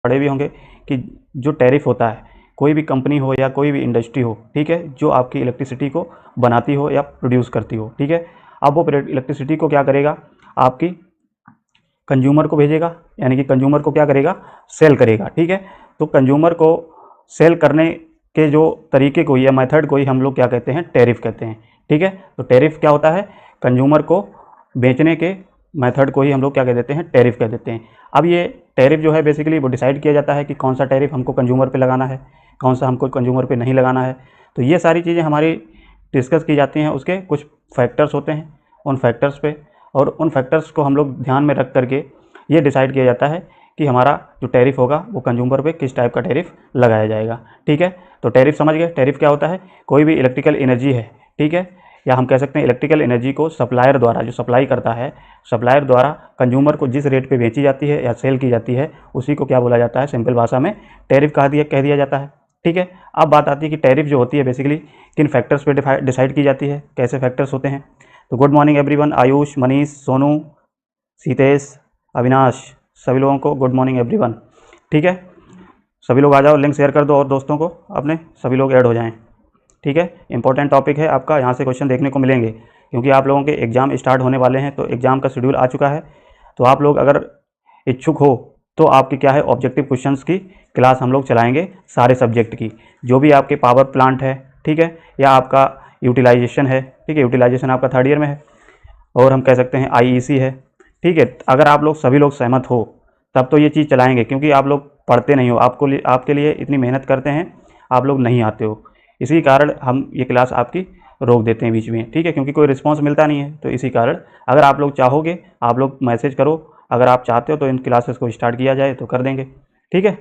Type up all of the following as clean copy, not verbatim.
पढ़े भी होंगे कि जो टैरिफ होता है, कोई भी कंपनी हो या कोई भी इंडस्ट्री हो, ठीक है, जो आपकी इलेक्ट्रिसिटी को बनाती हो या प्रोड्यूस करती हो, ठीक है, अब वो इलेक्ट्रिसिटी को क्या करेगा, आपकी कंज्यूमर को भेजेगा, यानी कि कंज्यूमर को क्या करेगा, सेल करेगा, ठीक है। तो कंज्यूमर को सेल करने के जो तरीके को या मेथड को ही हम लोग क्या कहते हैं, टैरिफ कहते हैं, ठीक है। तो टैरिफ क्या होता है, कंज्यूमर को बेचने के मेथड को ही हम लोग क्या कह देते हैं, टैरिफ कह देते हैं। अब ये टैरिफ जो है बेसिकली वो डिसाइड किया जाता है कि कौन सा टैरिफ हमको कंज्यूमर पे लगाना है, कौन सा हमको कंज्यूमर पे नहीं लगाना है। तो ये सारी चीज़ें हमारी डिस्कस की जाती हैं, उसके कुछ फैक्टर्स होते हैं, उन फैक्टर्स पे और उन फैक्टर्स को हम लोग ध्यान में रख करके ये डिसाइड किया जाता है कि हमारा जो टैरिफ होगा वो कंज्यूमर पे किस टाइप का टैरिफ लगाया जाएगा, ठीक है। तो टैरिफ समझ गए, टैरिफ क्या होता है, कोई भी इलेक्ट्रिकल एनर्जी है, ठीक है, या हम कह सकते हैं इलेक्ट्रिकल एनर्जी को सप्लायर द्वारा, जो सप्लाई करता है, सप्लायर द्वारा कंज्यूमर को जिस रेट पे बेची जाती है या सेल की जाती है, उसी को क्या बोला जाता है, सिंपल भाषा में टैरिफ कह दिया जाता है, ठीक है। अब बात आती है कि टैरिफ जो होती है बेसिकली किन फैक्टर्स पे डिसाइड की जाती है, कैसे फैक्टर्स होते हैं। तो good morning everyone, Ayush, Manish, Sonu, Sitesh, Avinash, सभी लोगों को गुड मॉर्निंग एवरीवन, ठीक है। सभी लोग आ जाओ, लिंक शेयर कर दो और दोस्तों को अपने, सभी लोग ऐड हो जाएं, ठीक है। इंपॉर्टेंट टॉपिक है आपका, यहाँ से क्वेश्चन देखने को मिलेंगे क्योंकि आप लोगों के एग्ज़ाम स्टार्ट होने वाले हैं, तो एग्ज़ाम का शेड्यूल आ चुका है। तो आप लोग अगर इच्छुक हो तो आपकी क्या है, ऑब्जेक्टिव क्वेश्चंस की क्लास हम लोग चलाएंगे सारे सब्जेक्ट की, जो भी आपके पावर प्लांट है, ठीक है, या आपका यूटिलाइजेशन है, ठीक है, यूटिलाइजेशन आपका थर्ड ईयर में है, और हम कह सकते हैं आईईसी है, ठीक है। अगर आप लोग सभी लोग सहमत हो तब तो ये चीज़ चलाएंगे, क्योंकि आप लोग पढ़ते नहीं हो, आपके लिए इतनी मेहनत करते हैं, आप लोग नहीं आते हो, इसी कारण हम ये क्लास आपकी रोक देते हैं बीच में, ठीक है, क्योंकि कोई रिस्पांस मिलता नहीं है। तो इसी कारण अगर आप लोग चाहोगे, आप लोग मैसेज करो, अगर आप चाहते हो तो इन क्लासेस को स्टार्ट किया जाए तो कर देंगे, ठीक है।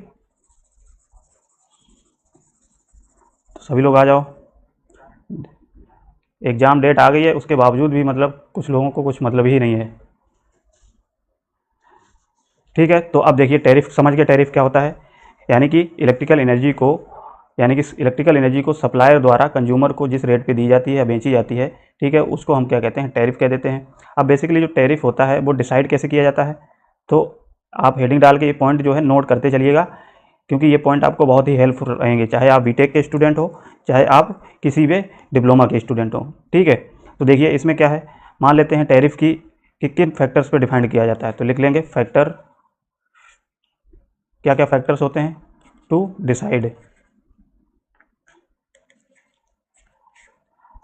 तो सभी लोग आ जाओ, एग्ज़ाम डेट आ गई है, उसके बावजूद भी मतलब कुछ लोगों को कुछ मतलब ही नहीं है, ठीक है। तो अब देखिए टैरिफ समझ गए, टैरिफ क्या होता है, यानी कि इलेक्ट्रिकल एनर्जी को सप्लायर द्वारा कंज्यूमर को जिस रेट पे दी जाती है या बेची जाती है, ठीक है, उसको हम क्या कहते हैं, टैरिफ कह देते हैं। अब बेसिकली जो टैरिफ होता है वो डिसाइड कैसे किया जाता है, तो आप हेडिंग डाल के ये पॉइंट जो है नोट करते चलिएगा, क्योंकि ये पॉइंट आपको बहुत ही हेल्पफुल रहेंगे, चाहे आप बीटेक के स्टूडेंट हो, चाहे आप किसी भी डिप्लोमा के स्टूडेंट हो, ठीक है। तो देखिए इसमें क्या है, मान लेते हैं टैरिफ की कि किन फैक्टर्स पर डिफाइंड किया जाता है, तो लिख लेंगे फैक्टर, क्या क्या फैक्टर्स होते हैं टू डिसाइड।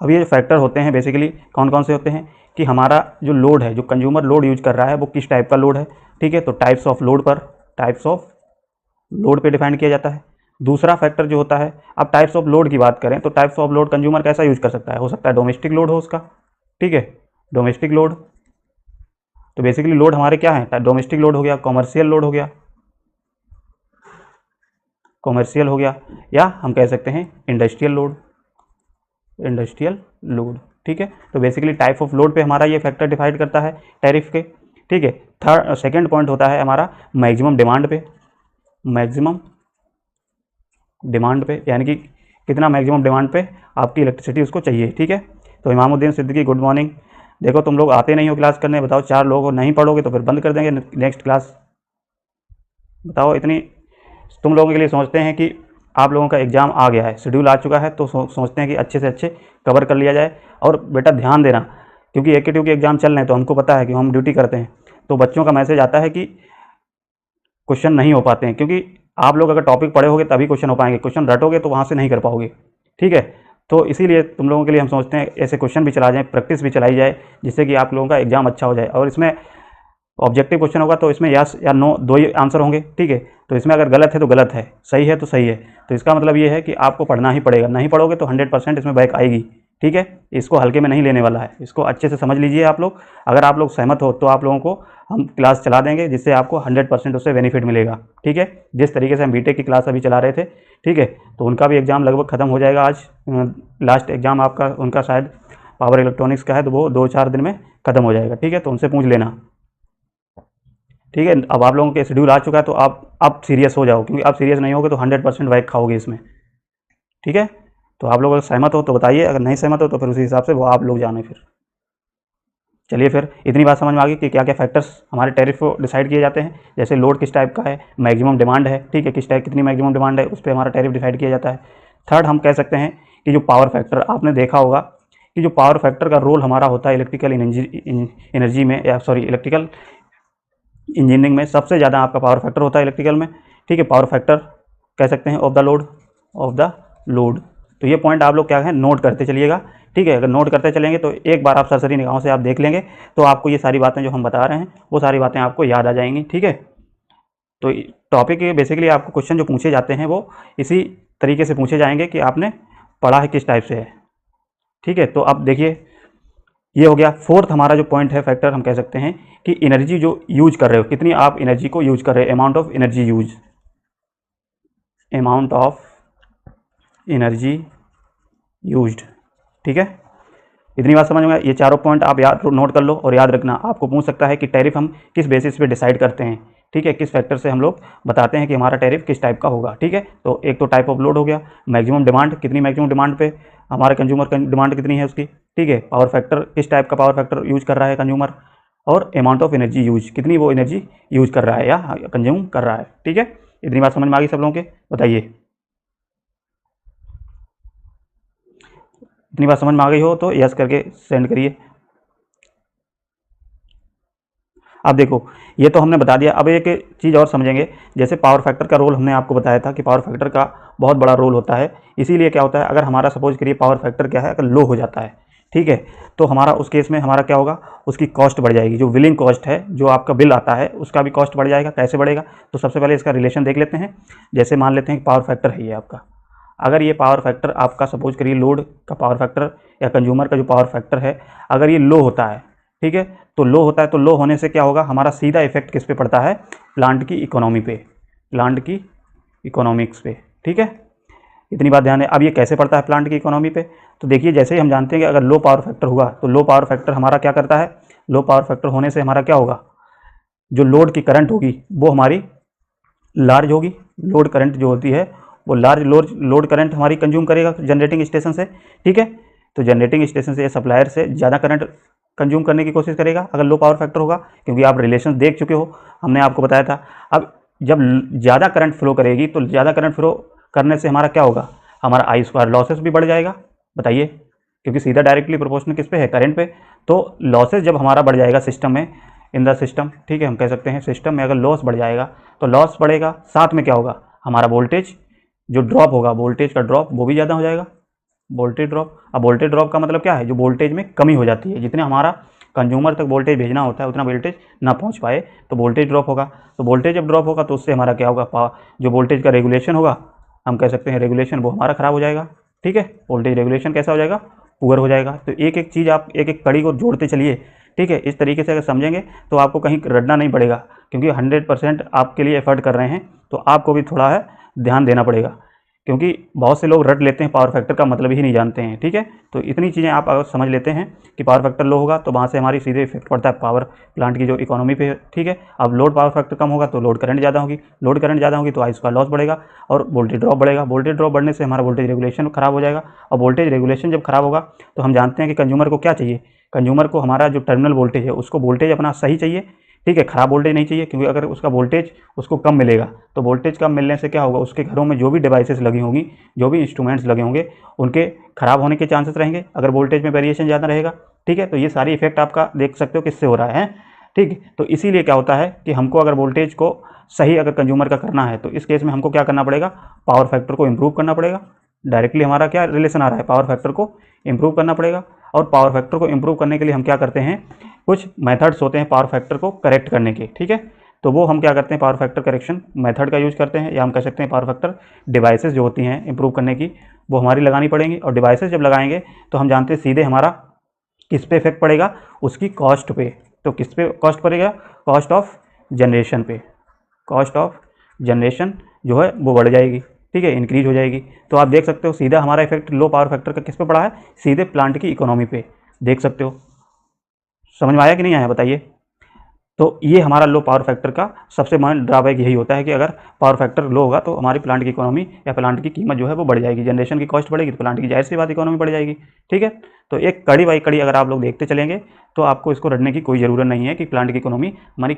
अब ये जो फैक्टर होते हैं बेसिकली कौन कौन से होते हैं, कि हमारा जो लोड है, जो कंज्यूमर लोड यूज कर रहा है वो किस टाइप का लोड है, ठीक है। तो टाइप्स ऑफ लोड पे डिफाइन किया जाता है। दूसरा फैक्टर जो होता है, अब टाइप्स ऑफ लोड की बात करें तो टाइप्स ऑफ लोड कंज्यूमर कैसा यूज कर सकता है, हो सकता है डोमेस्टिक लोड हो उसका, ठीक है, डोमेस्टिक लोड। तो बेसिकली लोड हमारे क्या है, डोमेस्टिक लोड हो गया, कॉमर्शियल लोड हो गया, या हम कह सकते हैं इंडस्ट्रियल लोड, ठीक है। तो बेसिकली टाइप ऑफ लोड पे हमारा ये फैक्टर डिसाइड करता है टैरिफ के, ठीक है। सेकंड पॉइंट होता है हमारा मैक्सिमम डिमांड पे, यानी कि कितना मैक्सिमम डिमांड पे आपकी इलेक्ट्रिसिटी उसको चाहिए, ठीक है। तो इमामुद्दीन सिद्दीकी गुड मॉर्निंग, देखो तुम लोग आते नहीं हो क्लास करने, बताओ 4 लोग हो, नहीं पढ़ोगे तो फिर बंद कर देंगे नेक्स्ट क्लास, बताओ। इतनी तुम लोगों के लिए सोचते हैं कि आप लोगों का एग्ज़ाम आ गया है, शेड्यूल आ चुका है, तो सोचते हैं कि अच्छे से अच्छे कवर कर लिया जाए। और बेटा ध्यान देना, क्योंकि AKTU के एग्ज़ाम चल रहे हैं, तो हमको पता है कि हम ड्यूटी करते हैं, तो बच्चों का मैसेज आता है कि क्वेश्चन नहीं हो पाते हैं, क्योंकि आप लोग अगर टॉपिक पढ़े होगे तभी क्वेश्चन हो पाएंगे, क्वेश्चन रटोगे तो वहाँ से नहीं कर पाओगे, ठीक है। तो इसीलिए तुम लोगों के लिए हम सोचते हैं ऐसे क्वेश्चन भी चला जाए, प्रैक्टिस भी चलाई जाए, जिससे कि आप लोगों का एग्ज़ाम अच्छा हो जाए। और इसमें ऑब्जेक्टिव क्वेश्चन होगा तो इसमें यस या नो 2 ही आंसर होंगे, ठीक है। तो इसमें अगर गलत है तो गलत है, सही है तो सही है, तो इसका मतलब ये है कि आपको पढ़ना ही पड़ेगा, नहीं पढ़ोगे तो 100% इसमें बैक आएगी, ठीक है। इसको हल्के में नहीं लेने वाला है, इसको अच्छे से समझ लीजिए आप लोग। अगर आप लोग सहमत हो तो आप लोगों को हम क्लास चला देंगे, जिससे आपको 100% उससे बेनिफिट मिलेगा, ठीक है। जिस तरीके से हम बीटेक की क्लास अभी चला रहे थे, ठीक है, तो उनका भी एग्ज़ाम लगभग ख़त्म हो जाएगा आज, लास्ट एग्ज़ाम आपका उनका शायद पावर इलेक्ट्रॉनिक्स का है, तो वो 2-4 दिन में ख़त्म हो जाएगा, ठीक है। तो उनसे पूछ लेना, ठीक है। अब आप लोगों के शेड्यूल आ चुका है, तो आप अब सीरियस हो जाओ, क्योंकि अब सीरियस नहीं होगे तो 100% बैक खाओगे इसमें, ठीक है। तो आप लोग अगर सहमत हो तो बताइए, अगर नहीं सहमत हो तो फिर उसी हिसाब से वो आप लोग जाने फिर। चलिए फिर इतनी बात समझ में आ गई कि क्या क्या फैक्टर्स हमारे टैरिफ को डिसाइड किए जाते हैं। जैसे लोड किस टाइप का है, मैक्सिमम डिमांड है, ठीक है, किस टाइप कितनी मैक्सिमम डिमांड है, उस पर हमारा टैरिफ डिसाइड किया जाता है। थर्ड हम कह सकते हैं कि जो पावर फैक्टर, आपने देखा होगा कि जो पावर फैक्टर का रोल हमारा होता है इलेक्ट्रिकल एनर्जी में, या सॉरी इलेक्ट्रिकल इंजीनियरिंग में सबसे ज़्यादा आपका पावर फैक्टर होता है इलेक्ट्रिकल में, ठीक है। पावर फैक्टर कह सकते हैं ऑफ द लोड। तो ये पॉइंट आप लोग क्या है नोट करते चलिएगा, ठीक है। अगर नोट करते चलेंगे तो एक बार आप सरसरी निगाहों से आप देख लेंगे तो आपको ये सारी बातें जो हम बता रहे हैं वो सारी बातें आपको याद आ जाएंगी, ठीक है। तो टॉपिक बेसिकली आपको क्वेश्चन जो पूछे जाते हैं वो इसी तरीके से पूछे जाएंगे कि आपने पढ़ा है किस टाइप से है, ठीक है। तो अब देखिए ये हो गया। फोर्थ हमारा जो पॉइंट है फैक्टर, हम कह सकते हैं कि एनर्जी जो यूज कर रहे हो, कितनी आप एनर्जी को यूज कर रहे हो, amount of energy use, amount of energy used, ठीक है। इतनी बात समझ में, ये चारों पॉइंट आप याद नोट कर लो और याद रखना। आपको पूछ सकता है कि टैरिफ हम किस बेसिस पे डिसाइड करते हैं, ठीक है, किस फैक्टर से हम लोग बताते हैं कि हमारा टैरिफ किस टाइप का होगा, ठीक है। तो एक तो टाइप ऑफ लोड हो गया, मैक्सिमम डिमांड, कितनी मैक्सिमम डिमांड पे हमारे कंज्यूमर डिमांड कितनी है उसकी, ठीक है। पावर फैक्टर, किस टाइप का पावर फैक्टर यूज कर रहा है कंज्यूमर, और अमाउंट ऑफ एनर्जी यूज, कितनी वो एनर्जी यूज कर रहा है या कंज्यूम कर रहा है, ठीक है। इतनी बात समझ में आ गई सब लोगों के, बताइए। इतनी बात समझ में आ गई हो तो यस करके सेंड करिए। अब देखो ये तो हमने बता दिया, अब एक चीज़ और समझेंगे। जैसे पावर फैक्टर का रोल हमने आपको बताया था कि पावर फैक्टर का बहुत बड़ा रोल होता है। इसीलिए क्या होता है, अगर हमारा सपोज करिए पावर फैक्टर क्या है, अगर लो हो जाता है, ठीक है, तो हमारा उस केस में हमारा क्या होगा, उसकी कॉस्ट बढ़ जाएगी। जो बिलिंग कॉस्ट है, जो आपका बिल आता है उसका भी कॉस्ट बढ़ जाएगा। कैसे बढ़ेगा, तो सबसे पहले इसका रिलेशन देख लेते हैं। जैसे मान लेते हैं कि पावर फैक्टर है ये आपका, अगर ये पावर फैक्टर आपका सपोज करिए लोड का पावर फैक्टर या कंज्यूमर का जो पावर फैक्टर है, अगर ये लो होता है, ठीक है, तो लो होता है, तो लो होने से क्या होगा, हमारा सीधा इफेक्ट किस पे पड़ता है, प्लांट की इकोनॉमी पे, प्लांट की इकोनॉमिक्स पे, ठीक है। इतनी बात ध्यान है। अब ये कैसे पड़ता है प्लांट की इकोनॉमी पे, तो देखिए जैसे ही हम जानते हैं कि अगर लो पावर फैक्टर हुआ तो लो पावर फैक्टर हमारा क्या करता है, लो पावर फैक्टर होने से हमारा क्या होगा, जो लोड की करंट होगी वो हमारी लार्ज होगी। लोड करंट जो होती है वो लार्ज लोड करंट हमारी कंज्यूम करेगा जनरेटिंग स्टेशन से, ठीक है। तो जनरेटिंग स्टेशन से या सप्लायर से ज़्यादा करंट कंज्यूम करने की कोशिश करेगा अगर लो पावर फैक्टर होगा, क्योंकि आप रिलेशन देख चुके हो, हमने आपको बताया था। अब जब ज़्यादा करंट फ्लो करेगी तो ज़्यादा करंट फ्लो करने से हमारा क्या होगा, हमारा आई स्क्वायर लॉसेस भी बढ़ जाएगा, बताइए, क्योंकि सीधा डायरेक्टली प्रोपोर्शनल किस पे है, करंट पे। तो लॉसेस जब हमारा बढ़ जाएगा सिस्टम में, इन द सिस्टम, ठीक है, हम कह सकते हैं सिस्टम में अगर लॉस बढ़ जाएगा तो लॉस बढ़ेगा, साथ में क्या होगा, हमारा वोल्टेज जो ड्रॉप होगा, वोल्टेज का ड्रॉप वो भी ज़्यादा हो जाएगा, वोल्टेज ड्रॉप। अब वोल्टेज ड्रॉप का मतलब क्या है, जो वोल्टेज में कमी हो जाती है, जितने हमारा कंज्यूमर तक वोल्टेज भेजना होता है उतना वोल्टेज ना पहुंच पाए तो वोल्टेज ड्रॉप होगा। तो वोल्टेज जब ड्रॉप होगा तो उससे हमारा क्या होगा, जो वोल्टेज का रेगुलेशन होगा, हम कह सकते हैं रेगुलेशन वो हमारा खराब हो जाएगा, ठीक है। वोल्टेज रेगुलेशन कैसा हो जाएगा, पुअर हो जाएगा। तो एक एक चीज़ आप एक एक कड़ी को जोड़ते चलिए, ठीक है। इस तरीके से अगर समझेंगे तो आपको कहीं रटना नहीं पड़ेगा, क्योंकि 100% आपके लिए एफर्ट कर रहे हैं तो आपको भी थोड़ा है ध्यान देना पड़ेगा, क्योंकि बहुत से लोग रट लेते हैं, पावर फैक्टर का मतलब ही नहीं जानते हैं, ठीक है। तो इतनी चीज़ें आप अगर समझ लेते हैं कि पावर फैक्टर लो होगा तो वहाँ से हमारी सीधे इफेक्ट पड़ता है पावर प्लांट की जो इकोनॉमी पे, ठीक है। अब लोड पावर फैक्टर कम होगा तो लोड करंट ज़्यादा होगी, लोड करंट ज़्यादा होगी तो आई स्क्वायर लॉस बढ़ेगा और वोल्टेज ड्रॉप बढ़ेगा। वोल्टेज ड्रॉप बढ़ने से हमारा वोल्टेज रेगुलेशन खराब हो जाएगा, और वोल्टेज रेगुलेशन जब खराब होगा तो हम जानते हैं कि कंज्यूमर को क्या चाहिए, कंज्यूमर को हमारा जो टर्मिनल वोल्टेज है उसको वोल्टेज अपना सही चाहिए, ठीक है, खराब वोल्टेज नहीं चाहिए। क्योंकि अगर उसका वोल्टेज उसको कम मिलेगा तो वोल्टेज कम मिलने से क्या होगा, उसके घरों में जो भी डिवाइसेस लगी होंगी, जो भी इंस्ट्रूमेंट्स लगे होंगे, उनके खराब होने के चांसेस रहेंगे अगर वोल्टेज में वेरिएशन ज़्यादा रहेगा, ठीक है। तो ये सारी इफेक्ट आपका देख सकते हो किससे हो रहा है, ठीक। तो इसीलिए क्या होता है कि हमको अगर वोल्टेज को सही अगर कंज्यूमर का करना है तो इस केस में हमको क्या करना पड़ेगा, पावर फैक्टर को इम्प्रूव करना पड़ेगा। डायरेक्टली हमारा क्या रिलेशन आ रहा है, पावर फैक्टर को इम्प्रूव करना पड़ेगा। और पावर फैक्टर को इम्प्रूव करने के लिए हम क्या करते हैं, कुछ मेथड्स होते हैं पावर फैक्टर को करेक्ट करने के, ठीक है। तो वो हम क्या करते हैं, पावर फैक्टर करेक्शन मेथड का यूज करते हैं, या हम कह सकते हैं पावर फैक्टर डिवाइसेस जो होती हैं इंप्रूव करने की वो हमारी लगानी पड़ेंगी। और डिवाइसेस जब लगाएंगे तो हम जानते हैं सीधे हमारा किस पे इफेक्ट पड़ेगा, उसकी कॉस्ट पे। तो किस पे कॉस्ट पड़ेगा, कॉस्ट ऑफ जनरेशन पे, कॉस्ट ऑफ जनरेशन जो है वो बढ़ जाएगी, ठीक है, इंक्रीज हो जाएगी। तो आप देख सकते हो सीधा हमारा इफेक्ट लो पावर फैक्टर का किस पे पड़ा है, सीधे प्लांट की इकोनॉमी पे, देख सकते हो। समझ में आया कि नहीं आया, बताइए। तो ये हमारा लो पावर फैक्टर का सबसे मेन ड्रॉबैक यही होता है कि अगर पावर फैक्टर लो होगा तो हमारी प्लांट की इकोनॉमी या प्लांट की कीमत जो है वो बढ़ जाएगी, जनरेशन की कॉस्ट बढ़ेगी तो प्लांट की जाहिर सी बात इकोनॉमी बढ़ जाएगी। ठीक है, तो एक कड़ी बाई कड़ी अगर आप लोग देखते चलेंगे तो आपको इसको रटने की कोई ज़रूरत नहीं है कि प्लांट की इकोनॉमी हमारी